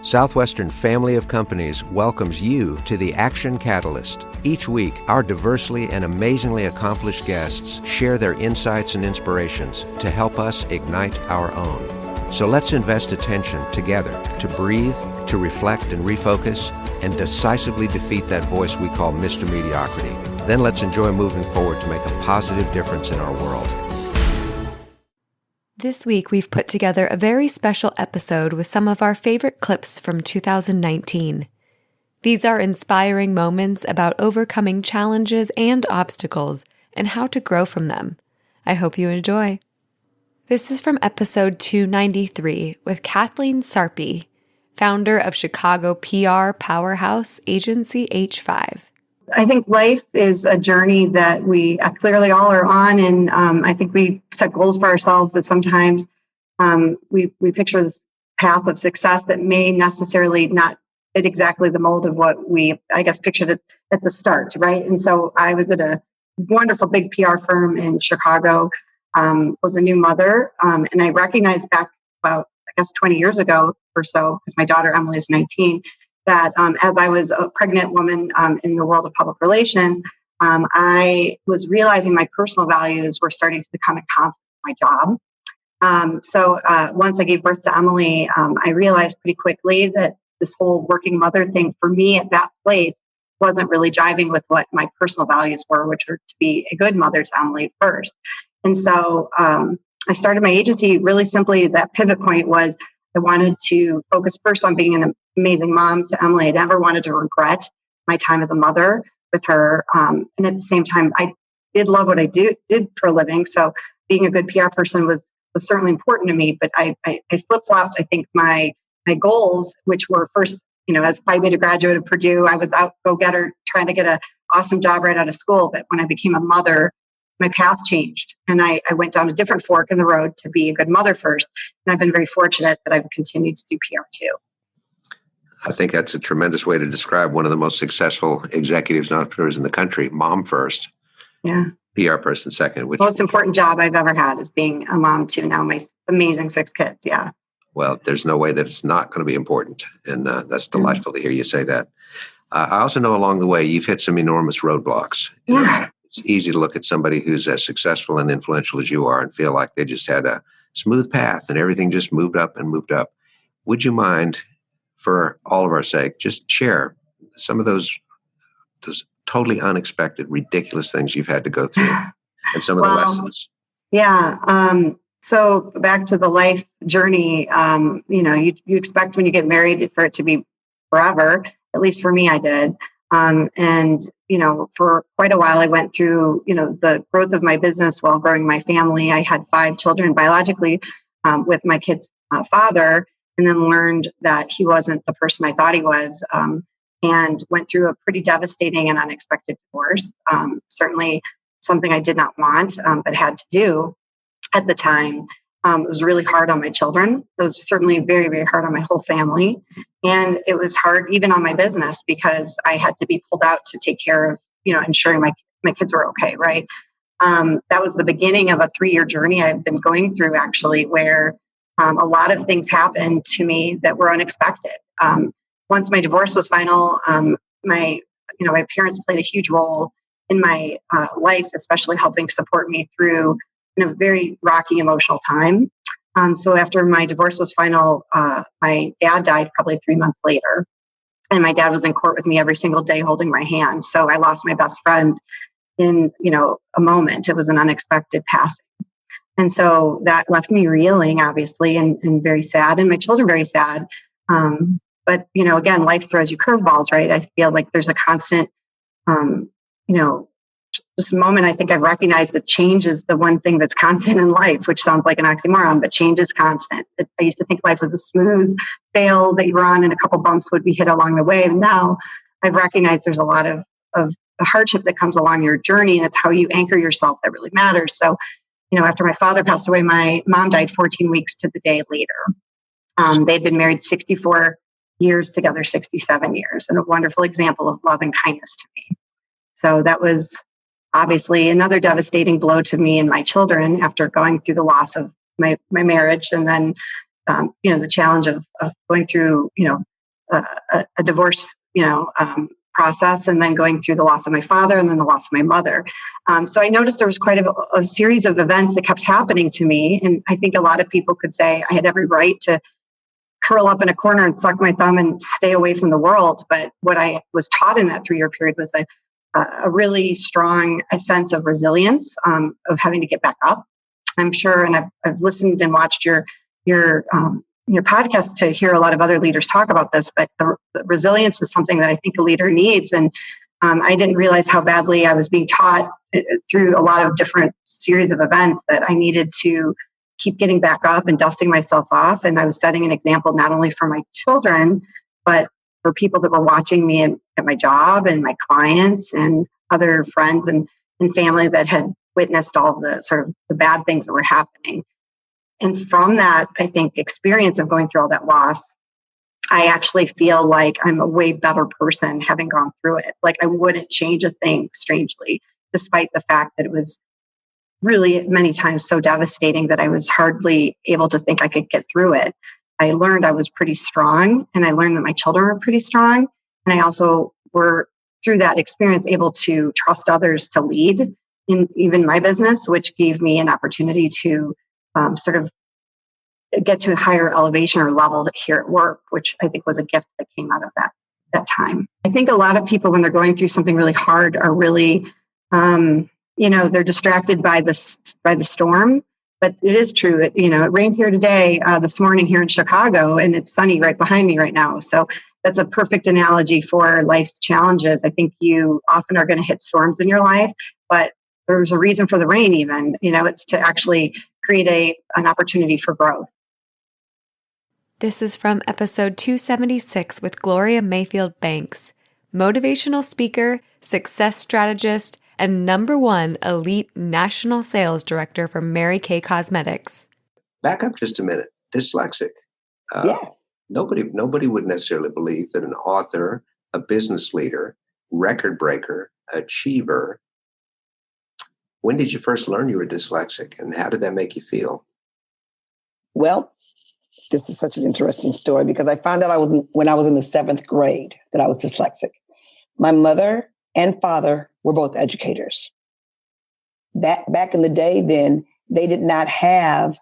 Southwestern Family of Companies welcomes you to the Action Catalyst. Each week, our diversely and amazingly accomplished guests share their insights and inspirations to help us ignite our own. So let's invest attention together to breathe, to reflect and refocus, and decisively defeat that voice we call Mr. Mediocrity. Then let's enjoy moving forward to make a positive difference in our world. This week, we've put together a very special episode with some of our favorite clips from 2019. These are inspiring moments about overcoming challenges and obstacles and how to grow from them. I hope you enjoy. This is from episode 293 with Kathleen Sarpy, founder of Chicago PR powerhouse agency H5. I think life is a journey that we clearly all are on, and I think we set goals for ourselves that sometimes we picture this path of success that may necessarily not fit exactly the mold of what we, I guess, pictured it at the start, right? And so I was at a wonderful big PR firm in Chicago, was a new mother, and I recognized back about, I guess, 20 years ago or so, because my daughter Emily is 19, that as I was a pregnant woman in the world of public relations, I was realizing my personal values were starting to become a conflict with my job. So once I gave birth to Emily, I realized pretty quickly that this whole working mother thing for me at that place wasn't really jiving with what my personal values were, which were to be a good mother to Emily first. And so I started my agency really simply. That pivot point was I wanted to focus first on being an amazing mom to Emily. I never wanted to regret my time as a mother with her. And at the same time, I did love what I did for a living. So being a good PR person was certainly important to me. But I flip-flopped, I think, my goals, which were first, as a Phi Beta graduate of Purdue, I was out go-getter trying to get an awesome job right out of school. But when I became a mother, my path changed, and I went down a different fork in the road to be a good mother first. And I've been very fortunate that I've continued to do PR too. I think that's a tremendous way to describe one of the most successful executives and entrepreneurs in the country. Mom first, yeah. PR person second. Which most important job I've ever had is being a mom to now my amazing 6 kids. Yeah. Well, there's no way that it's not going to be important, and that's delightful to hear you say that. I also know along the way you've hit some enormous roadblocks. Yeah. It's easy to look at somebody who's as successful and influential as you are and feel like they just had a smooth path and everything just moved up and moved up. Would you mind, for all of our sake, just share some of those totally unexpected, ridiculous things you've had to go through and some of the lessons? Yeah. So back to the life journey, you expect when you get married for it to be forever. At least for me, I did. And for quite a while, I went through, the growth of my business while growing my family. I had 5 children biologically with my kid's father, and then learned that he wasn't the person I thought he was, and went through a pretty devastating and unexpected divorce. Certainly something I did not want, but had to do at the time. It was really hard on my children. It was certainly very, very hard on my whole family. And it was hard even on my business because I had to be pulled out to take care of, ensuring my kids were okay, right? That was the beginning of a 3-year journey I've been going through, actually, where a lot of things happened to me that were unexpected. Once my divorce was final, my parents played a huge role in my life, especially helping support me through in a very rocky emotional time. So after my divorce was final, my dad died probably 3 months later. And my dad was in court with me every single day holding my hand. So I lost my best friend in, a moment. It was an unexpected passing. And so that left me reeling, obviously, and very sad, and my children very sad. But, again, life throws you curveballs, right? I feel like there's a constant, just a moment. I think I've recognized that change is the one thing that's constant in life, which sounds like an oxymoron, but change is constant. I used to think life was a smooth sail that you were on and a couple bumps would be hit along the way. And now I've recognized there's a lot of the hardship that comes along your journey, and it's how you anchor yourself that really matters. So, after my father passed away, my mom died 14 weeks to the day later. They'd been married 64 years together, 67 years, and a wonderful example of love and kindness to me. So that was obviously another devastating blow to me and my children after going through the loss of my marriage. And then, the challenge of going through, a divorce, process, and then going through the loss of my father and then the loss of my mother. So I noticed there was quite a series of events that kept happening to me. And I think a lot of people could say I had every right to curl up in a corner and suck my thumb and stay away from the world. But what I was taught in that 3-year period was a really strong sense of resilience, of having to get back up. I'm sure, and I've listened and watched your podcast to hear a lot of other leaders talk about this, but the resilience is something that I think a leader needs. And I didn't realize how badly I was being taught through a lot of different series of events that I needed to keep getting back up and dusting myself off. And I was setting an example not only for my children, but for people that were watching me at my job and my clients and other friends and family that had witnessed all the sort of the bad things that were happening. And from that, I think, experience of going through all that loss, I actually feel like I'm a way better person having gone through it. Like I wouldn't change a thing, strangely, despite the fact that it was really many times so devastating that I was hardly able to think I could get through it. I learned I was pretty strong, and I learned that my children were pretty strong. And I also were, through that experience, able to trust others to lead in even my business, which gave me an opportunity to sort of get to a higher elevation or level here at work, which I think was a gift that came out of that time. I think a lot of people, when they're going through something really hard, are really, they're distracted by the storm. But it is true. It rained here today, this morning here in Chicago, and it's sunny right behind me right now. So that's a perfect analogy for life's challenges. I think you often are going to hit storms in your life, but there's a reason for the rain even. It's to actually create an opportunity for growth. This is from episode 276 with Gloria Mayfield Banks, motivational speaker, success strategist, and #1 elite national sales director for Mary Kay Cosmetics. Back up just a minute. Dyslexic. Yes. Nobody would necessarily believe that an author, a business leader, record breaker, achiever. When did you first learn you were dyslexic, and how did that make you feel? Well, this is such an interesting story because I found out when I was in the 7th grade that I was dyslexic. My mother and father were both educators. Back in the day, then they did not have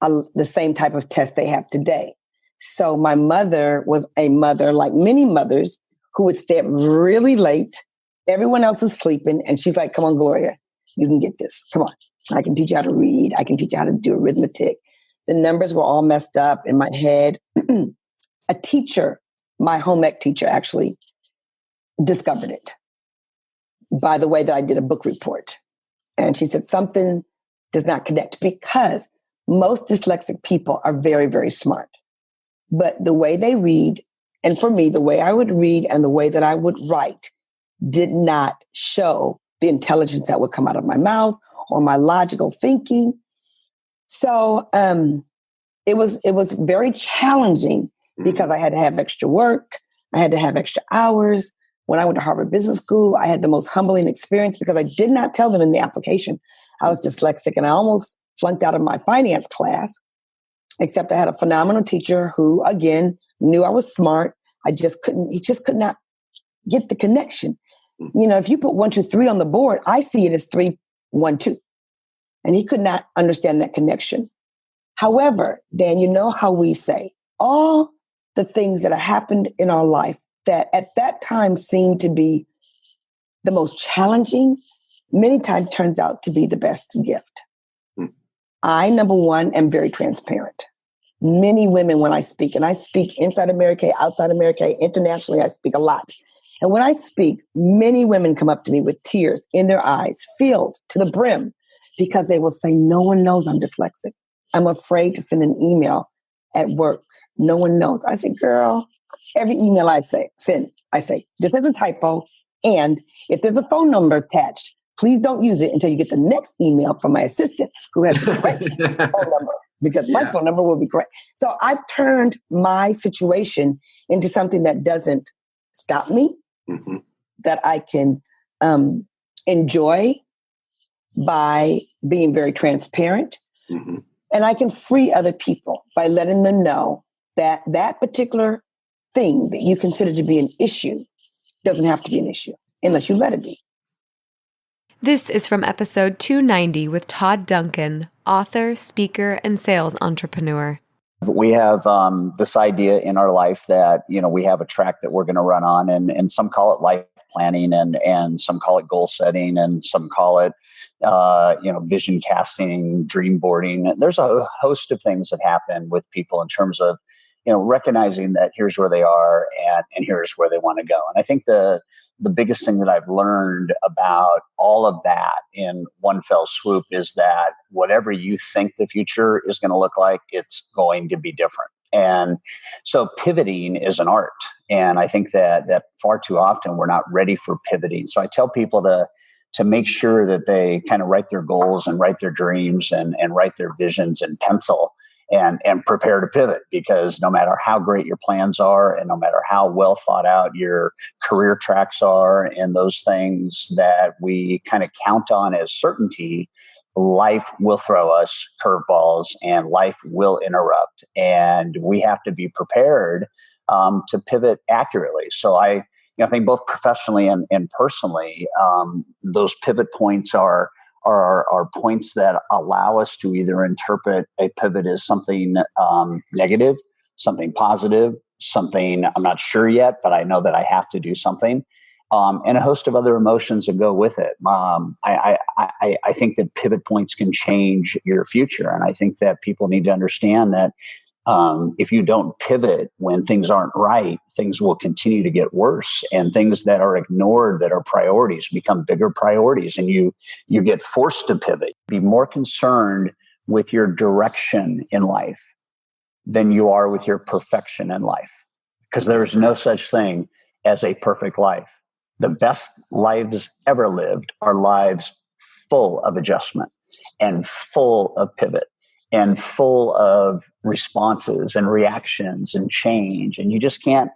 the same type of test they have today. So my mother was a mother, like many mothers, who would stay up really late. Everyone else is sleeping, and she's like, "Come on, Gloria, you can get this. Come on. I can teach you how to read. I can teach you how to do arithmetic." The numbers were all messed up in my head. A teacher, my home ec teacher, actually discovered it by the way that I did a book report. And she said, something does not connect, because most dyslexic people are very, very smart. But the way they read, and for me, the way I would read and the way that I would write did not show the intelligence that would come out of my mouth or my logical thinking. So it was very challenging because I had to have extra work. I had to have extra hours. When I went to Harvard Business School, I had the most humbling experience because I did not tell them in the application I was dyslexic, and I almost flunked out of my finance class, except I had a phenomenal teacher who, again, knew I was smart. He just could not get the connection. If you put 1, 2, 3 on the board, I see it as 3, 1, 2. And he could not understand that connection. However, Dan, you know how we say all the things that have happened in our life that at that time seemed to be the most challenging, many times turns out to be the best gift. I, #1, am very transparent. Many women, when I speak, and I speak inside America, outside America, internationally, I speak a lot. And when I speak, many women come up to me with tears in their eyes, filled to the brim, because they will say, "No one knows I'm dyslexic. I'm afraid to send an email at work. No one knows." I say, "Girl, every email I send, I say, this is a typo. And if there's a phone number attached, please don't use it until you get the next email from my assistant who has the correct phone number, because my phone number will be correct." So I've turned my situation into something that doesn't stop me, that I can enjoy by being very transparent. And I can free other people by letting them know that that particular thing that you consider to be an issue doesn't have to be an issue unless you let it be. This is from episode 290 with Todd Duncan, author, speaker, and sales entrepreneur. We have this idea in our life that, we have a track that we're going to run on, and some call it life planning, and some call it goal setting, and some call it, vision casting, dream boarding. There's a host of things that happen with people in terms of, recognizing that here's where they are and here's where they want to go. And I think the biggest thing that I've learned about all of that in one fell swoop is that whatever you think the future is going to look like, it's going to be different. And so pivoting is an art. And I think that far too often we're not ready for pivoting. So I tell people to make sure that they kind of write their goals and write their dreams and write their visions in pencil and prepare to pivot, because no matter how great your plans are and no matter how well thought out your career tracks are and those things that we kind of count on as certainty, life will throw us curveballs and life will interrupt. And we have to be prepared to pivot accurately. So I think both professionally and personally, those pivot points are points that allow us to either interpret a pivot as something negative, something positive, something I'm not sure yet, but I know that I have to do something, and a host of other emotions that go with it. I think that pivot points can change your future, and I think that people need to understand that if you don't pivot when things aren't right, things will continue to get worse, and things that are ignored that are priorities become bigger priorities, and you get forced to pivot. Be more concerned with your direction in life than you are with your perfection in life, because there is no such thing as a perfect life. The best lives ever lived are lives full of adjustment and full of pivot and full of responses and reactions and change. And you just can't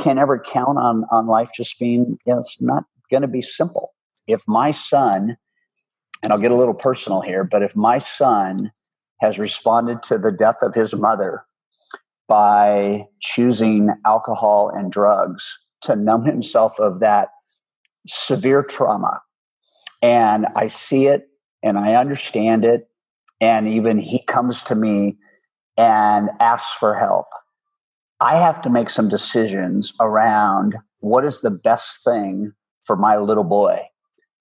ever count on life just being, it's not going to be simple. If my son, and I'll get a little personal here, but if my son has responded to the death of his mother by choosing alcohol and drugs to numb himself of that severe trauma, and I see it and I understand it, and even he comes to me and asks for help, I have to make some decisions around what is the best thing for my little boy.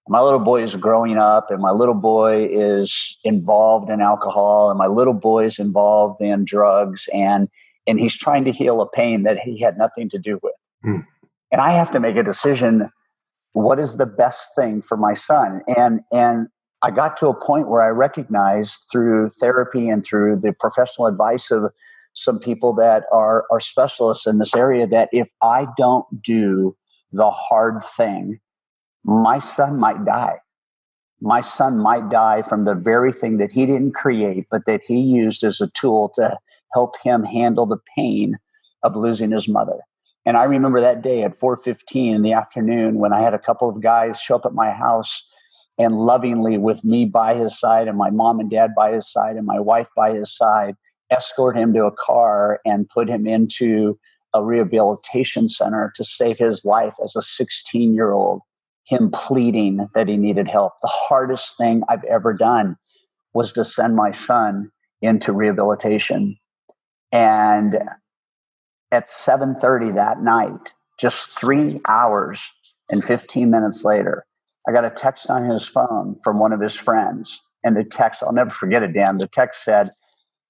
My little boy is growing up, and my little boy is involved in alcohol, and my little boy is involved in drugs, and he's trying to heal a pain that he had nothing to do with. Mm. And I have to make a decision, what is the best thing for my son? And I got to a point where I recognized through therapy and through the professional advice of some people that are specialists in this area, that if I don't do the hard thing, my son might die. My son might die from the very thing that he didn't create, but that he used as a tool to help him handle the pain of losing his mother. And I remember that day at 4:15 in the afternoon when I had a couple of guys show up at my house and lovingly, with me by his side and my mom and dad by his side and my wife by his side, escort him to a car and put him into a rehabilitation center to save his life as a 16-year-old, him pleading that he needed help. The hardest thing I've ever done was to send my son into rehabilitation. And at 7:30 that night, just 3 hours and 15 minutes later, I got a text on his phone from one of his friends. And the text, I'll never forget it, Dan. The text said,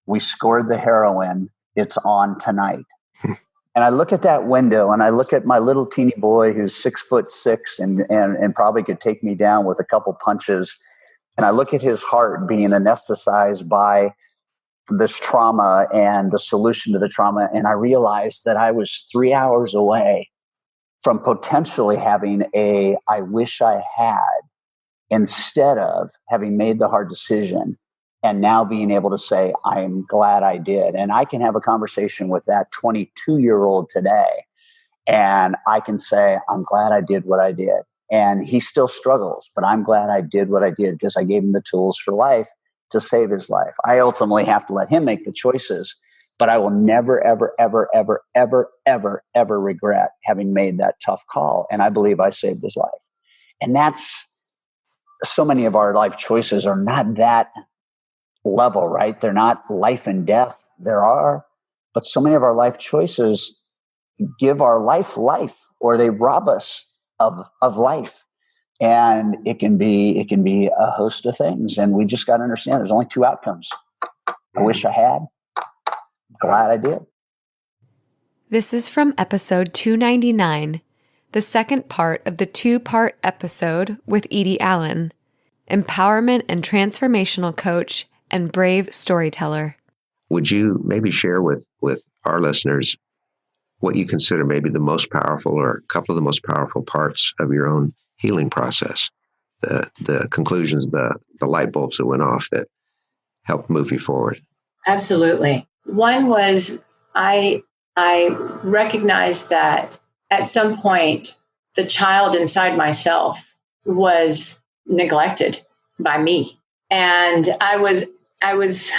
"We scored the heroin. It's on tonight." And I look at that window and I look at my little teeny boy who's 6'6" and probably could take me down with a couple punches. And I look at his heart being anesthetized by this trauma and the solution to the trauma. And I realized that I was 3 hours away from potentially having a I wish I had, instead of having made the hard decision and now being able to say, I'm glad I did. And I can have a conversation with that 22-year-old today. And I can say, I'm glad I did what I did. And he still struggles, but I'm glad I did what I did because I gave him the tools for life to save his life. I ultimately have to let him make the choices, but I will never, ever, ever, ever, ever, ever, ever regret having made that tough call. And I believe I saved his life. And that's, so many of our life choices are not that level, right? They're not life and death. There are, but so many of our life choices give our life, or they rob us of life. And it can be a host of things. And we just got to understand there's only two outcomes. I wish I had. Glad I did. This is from episode 299, the second part of the two-part episode with Edie Allen, empowerment and transformational coach and brave storyteller. Would you maybe share with our listeners what you consider maybe the most powerful or a couple of the most powerful parts of your own healing process, the conclusions, the light bulbs that went off that helped move you forward? Absolutely. One was I recognized that at some point the child inside myself was neglected by me. And I was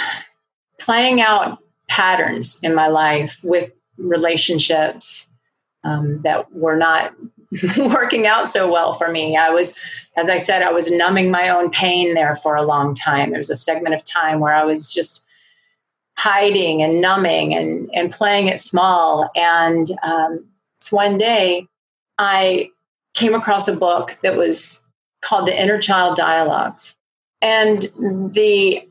playing out patterns in my life with relationships that were not working out so well for me. As I said, I was numbing my own pain there for a long time. There was a segment of time where I was just hiding and numbing and playing it small. And so one day I came across a book that was called The Inner Child Dialogues. And the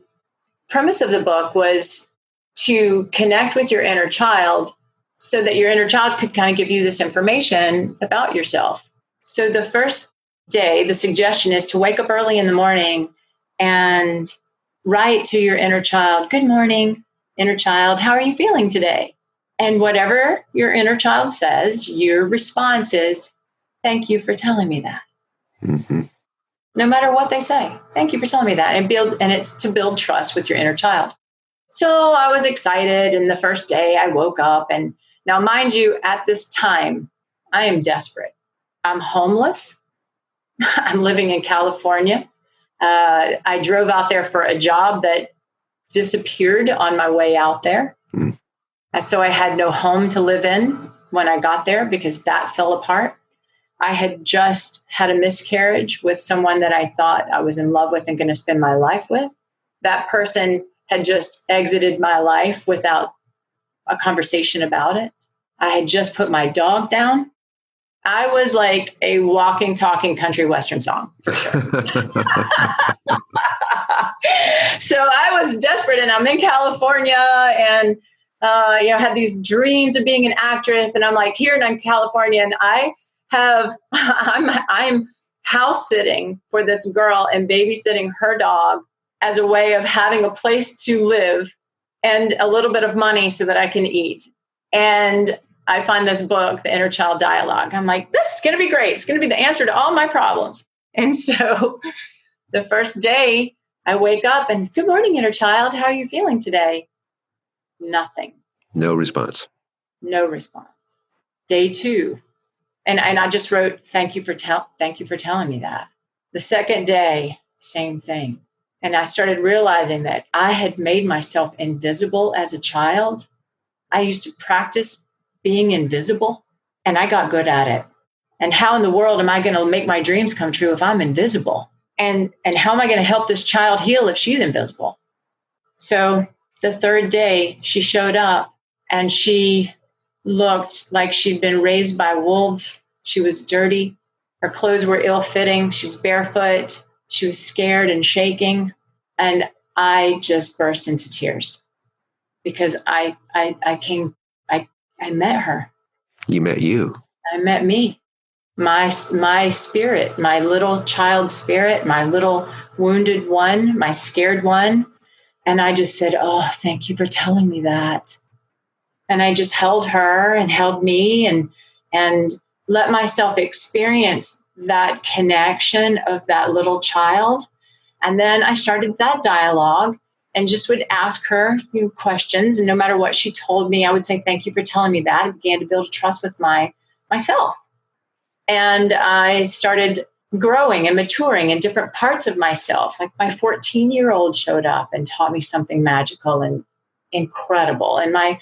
premise of the book was to connect with your inner child so that your inner child could kind of give you this information about yourself. So the first day, the suggestion is to wake up early in the morning and write to your inner child, "Good morning, inner child. How are you feeling today?" And whatever your inner child says, your response is, "Thank you for telling me that." Mm-hmm. No matter what they say, "Thank you for telling me that." And it's to build trust with your inner child. So I was excited. And the first day I woke up, and now mind you, at this time, I am desperate. I'm homeless. I'm living in California. I drove out there for a job that disappeared on my way out there. Mm. And so I had no home to live in when I got there because that fell apart. I had just had a miscarriage with someone that I thought I was in love with and going to spend my life with. That person had just exited my life without a conversation about it. I had just put my dog down. I was like a walking, talking country western song, for sure. So I was desperate, and I'm in California, and had these dreams of being an actress. And I'm like here in California, and I'm house sitting for this girl and babysitting her dog as a way of having a place to live and a little bit of money so that I can eat. And I find this book, The Inner Child Dialogue. I'm like, this is going to be great. It's going to be the answer to all my problems. And so the first day I wake up and, "Good morning, inner child. How are you feeling today?" Nothing. No response. No response. Day 2. And I just wrote, thank you for telling me that. The second day, same thing. And I started realizing that I had made myself invisible as a child. I used to practice being invisible, and I got good at it. And how in the world am I going to make my dreams come true if I'm invisible? And how am I going to help this child heal if she's invisible? So the third day she showed up, and she looked like she'd been raised by wolves. She was dirty. Her clothes were ill-fitting. She was barefoot. She was scared and shaking. And I just burst into tears because I met her. You met you. I met me. My spirit, my little child spirit, my little wounded one, my scared one. And I just said, "Oh, thank you for telling me that." And I just held her and held me and let myself experience that connection of that little child. And then I started that dialogue and just would ask her questions. And no matter what she told me, I would say, "Thank you for telling me that." I began to build a trust with myself. And I started growing and maturing in different parts of myself. Like my 14-year-old showed up and taught me something magical. And incredible. And my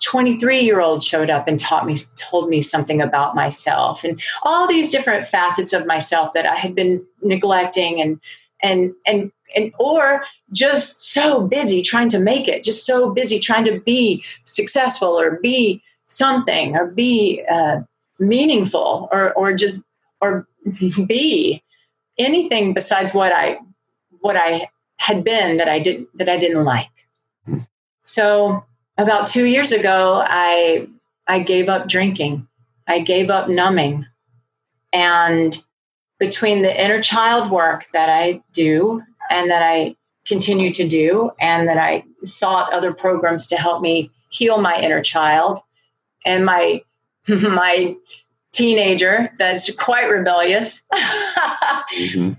23-year-old showed up and told me something about myself, and all these different facets of myself that I had been neglecting and or just so busy trying to make it, just so busy trying to be successful or be something or be meaningful or be anything besides what I had been that I didn't like. So about 2 years ago, I gave up drinking. I gave up numbing. And between the inner child work that I do and that I continue to do, and that I sought other programs to help me heal my inner child, and my teenager that's quite rebellious, Mm-hmm.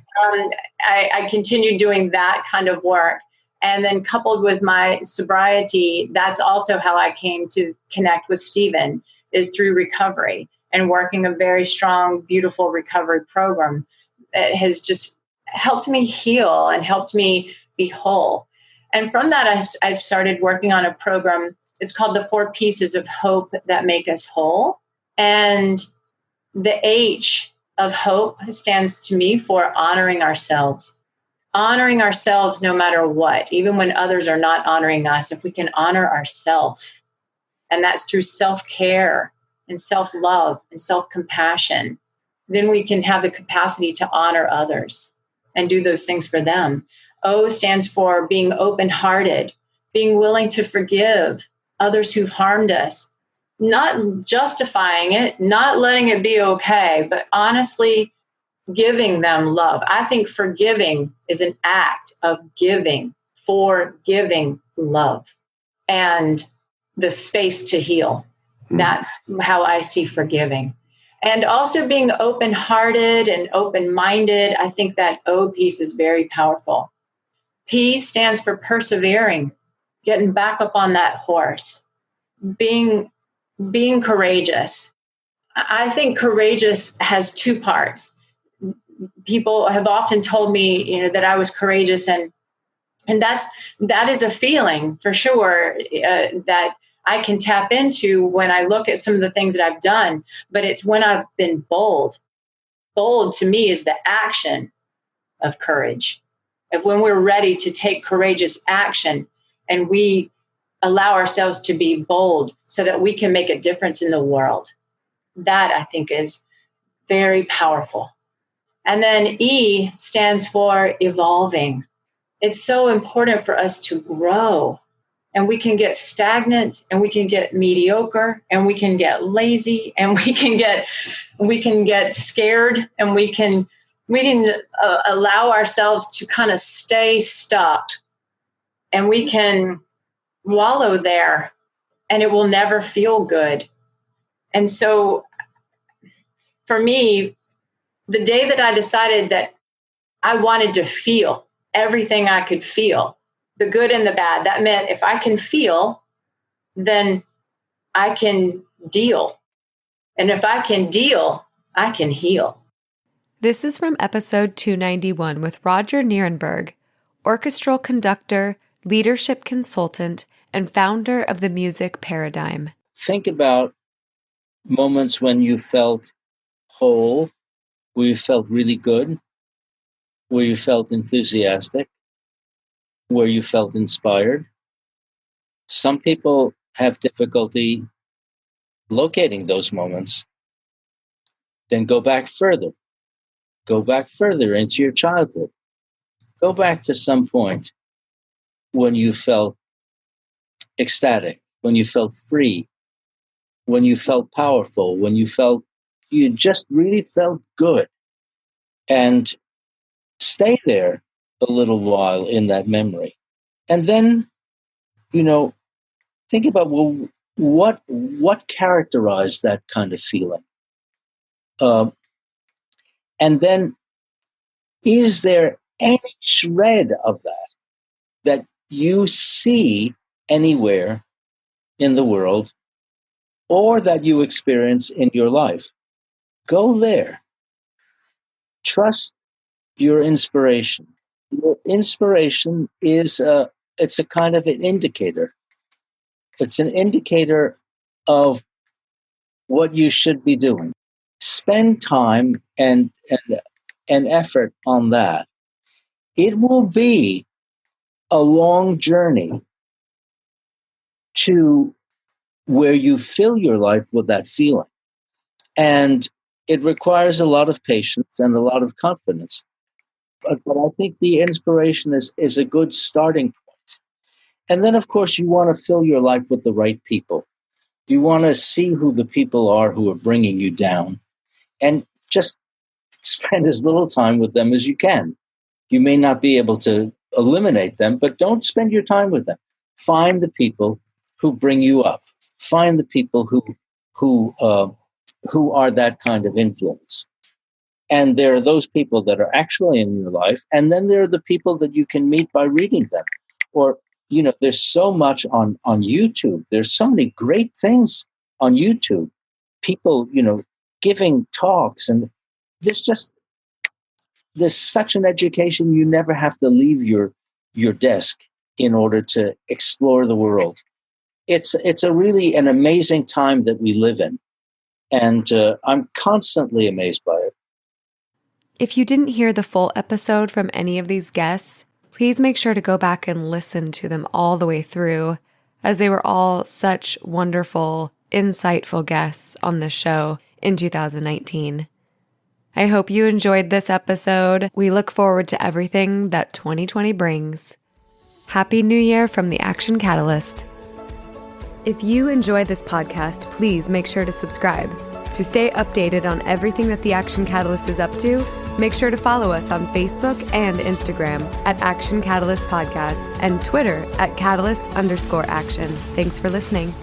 I continued doing that kind of work. And then coupled with my sobriety, that's also how I came to connect with Stephen, is through recovery and working a very strong, beautiful recovery program that has just helped me heal and helped me be whole. And from that, I've started working on a program. It's called the 4 Pieces of Hope that Make Us Whole. And the H of hope stands to me for honoring ourselves. Honoring ourselves no matter what, even when others are not honoring us, if we can honor ourselves. And that's through self-care and self-love and self-compassion. Then we can have the capacity to honor others and do those things for them. O stands for being open-hearted, being willing to forgive others who've harmed us, not justifying it, not letting it be okay, but honestly giving them love. I think forgiving is an act of giving love and the space to heal. That's how I see forgiving. And also being open-hearted and open-minded. I think that O piece is very powerful. P stands for persevering, getting back up on that horse, being courageous. I think courageous has 2 parts. People have often told me, that I was courageous, and that is a feeling for sure that I can tap into when I look at some of the things that I've done. But it's when I've been bold. Bold to me is the action of courage. If when we're ready to take courageous action and we allow ourselves to be bold so that we can make a difference in the world, that I think is very powerful. And then E stands for evolving. It's so important for us to grow. And we can get stagnant, and we can get mediocre, and we can get lazy, and we can get scared, and we can allow ourselves to kind of stay stuck, and we can wallow there, and it will never feel good. And so for me, the day that I decided that I wanted to feel everything I could feel, the good and the bad, that meant if I can feel, then I can deal. And if I can deal, I can heal. This is from episode 291 with Roger Nierenberg, orchestral conductor, leadership consultant, and founder of the Music Paradigm. Think about moments when you felt whole, where you felt really good, where you felt enthusiastic, where you felt inspired. Some people have difficulty locating those moments. Then go back further. Go back further into your childhood. Go back to some point when you felt ecstatic, when you felt free, when you felt powerful, when you just really felt good. And stay there a little while in that memory. And then, think about, well, what characterized that kind of feeling? And then, is there any shred of that you see anywhere in the world or that you experience in your life? Go there. Trust your inspiration. Your inspiration is a it's a kind of an indicator. It's an indicator of what you should be doing. Spend time and effort on that. It will be a long journey to where you fill your life with that feeling. And it requires a lot of patience and a lot of confidence. But I think the inspiration is a good starting point. And then, of course, you want to fill your life with the right people. You want to see who the people are who are bringing you down, and just spend as little time with them as you can. You may not be able to eliminate them, but don't spend your time with them. Find the people who bring you up. Find the people who are that kind of influence. And there are those people that are actually in your life, and then there are the people that you can meet by reading them. Or, there's so much on YouTube. There's so many great things on YouTube. People, giving talks, and there's such an education. You never have to leave your desk in order to explore the world. It's a really an amazing time that we live in, and I'm constantly amazed by it. If you didn't hear the full episode from any of these guests, please make sure to go back and listen to them all the way through, as they were all such wonderful, insightful guests on this show in 2019. I hope you enjoyed this episode. We look forward to everything that 2020 brings. Happy New Year from the Action Catalyst. If you enjoy this podcast, please make sure to subscribe. To stay updated on everything that the Action Catalyst is up to, make sure to follow us on Facebook and Instagram at Action Catalyst Podcast and Twitter at Catalyst_Action. Thanks for listening.